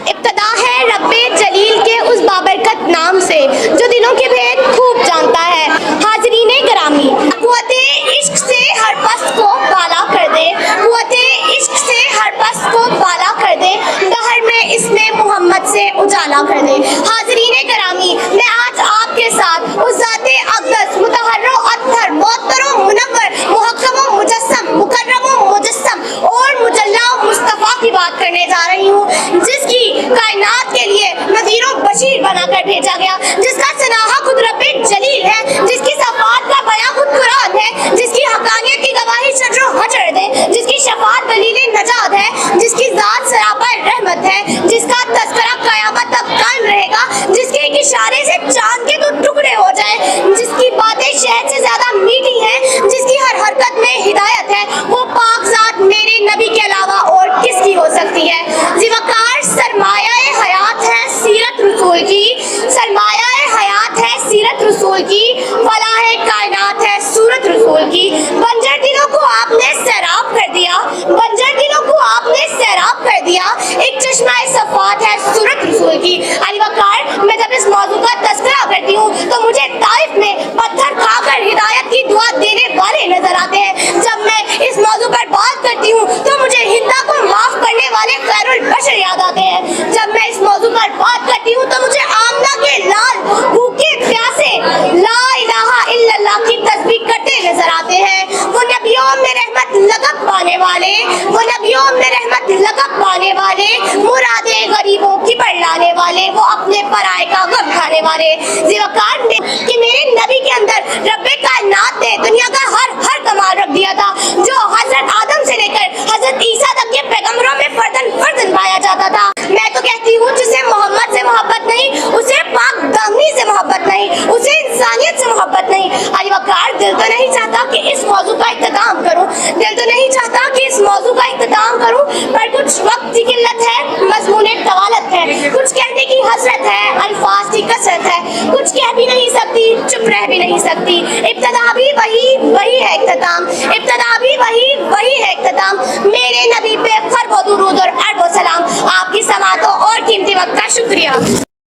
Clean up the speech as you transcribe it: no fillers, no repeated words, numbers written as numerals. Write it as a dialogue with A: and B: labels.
A: ابتدا ہے رب جلیل کے اس بابرکت نام سے جو دلوں کے بھید خوب جانتا ہے۔ حاضرین گرامی، قوت عشق سے ہر پست کو بالا کر دے، قوت عشق سے ہر پست کو بالا کر دے، دہر میں اس میں محمد سے اجالا کر دے۔ حاضرین گرامی، میں آج آپ کے ساتھ اس ذات اقدس متحر و اطہر معطر و منور محکم و مجسم مکرم و مجسم اور مجلا و مصطفیٰ کی بات کرنے جا رہی ہوں، جس کی کائنات کے لیے نذیر و بشیر بنا کر بھیجا گیا، جس کا سناہا خود رب جلیل ہے، جس کی صفات کا بیان خود قرآن ہے، جس کی حقانیت کی گواہی شجر و حجر دے، جس کی شفاعت دلیل نجات ہے، جس کی ذات سراپا رحمت ہے، جس کا تذکرہ قیامت تک قائم رہے گا، جس کے ایک اشارے سے چاند کے 2 ٹکڑے ہو جائیں، جس کی باتیں شہد سے زیادہ میٹھی ہیں، جس کی ہر حرکت میں ہدایت ہے، وہ پاک ذات میرے نبی کے علاوہ اور کس کی ہو سکتی ہے؟ ذوقار سرمایہ حیات ہے سیرت رسول کی، سرمایہ حیات ہے سیرت رسول کی، فلاح کائنات ہے سورت رسول کی۔ بنجر دلوں کو آپ نے سیراب کر دیا، بنجر دلوں کو آپ نے سیراب کر دیا، ایک چشمہ صفات ہے سورت رسول کی۔ علی وقار، میں جب اس موضوع کا تذکرہ کرتی ہوں تو مجھے طائف میں پتھر کھا کر ہدایت کی دعا دینے والے نظر آتے ہیں، جب میں اس موضوع پر بات کرتی ہوں تو مجھے ہندا کو معاف کرنے والے خیر البشر یاد آتے ہیں، جب میں اس موضوع پر بات کرتی ہوں تو مجھے آمنہ کے لال بھوکے پیاسے لا الہ الا اللہ کی تسبیح کرتے نظر آتے ہیں۔ وہ نبیوں میں رحمت لقب پانے والے، وہ نبیوں میں رحمت لقب پانے والے، مرادیں غریبوں کی بڑھ لانے والے، وہ اپنے پرائے کا غم کھانے والے۔ ذوقار نے کہ میرے نبی کے اندر رب کائنات نے دنیا کا ہر کمال رکھ دیا تھا، جو حضرت آدم سے لے کر حضرت عیسیٰ تک کے پیغمبروں میں فردن پایا جاتا تھا۔ میں تو کہتی ہوں جسے محمد سے محبت نہیں، اسے پاک دامنی سے محبت نہیں، اسے انسانیت سے محبت نہیں۔ علی وقار، دل تو نہیں چاہتا کہ اس موضوع کا اختتام کروں، دل تو نہیں چاہتا کہ اس موضوع کا اختتام کروں، پر کچھ وقت کی قلت ہے، مضمون طوالت ہے، کچھ کہنے کی حسرت ہے، الفاظ کی کثرت ہے، کچھ کہہ بھی نہیں سکتی، چپ رہ بھی نہیں سکتی۔ ابتدا بھی وہی ہے اختتام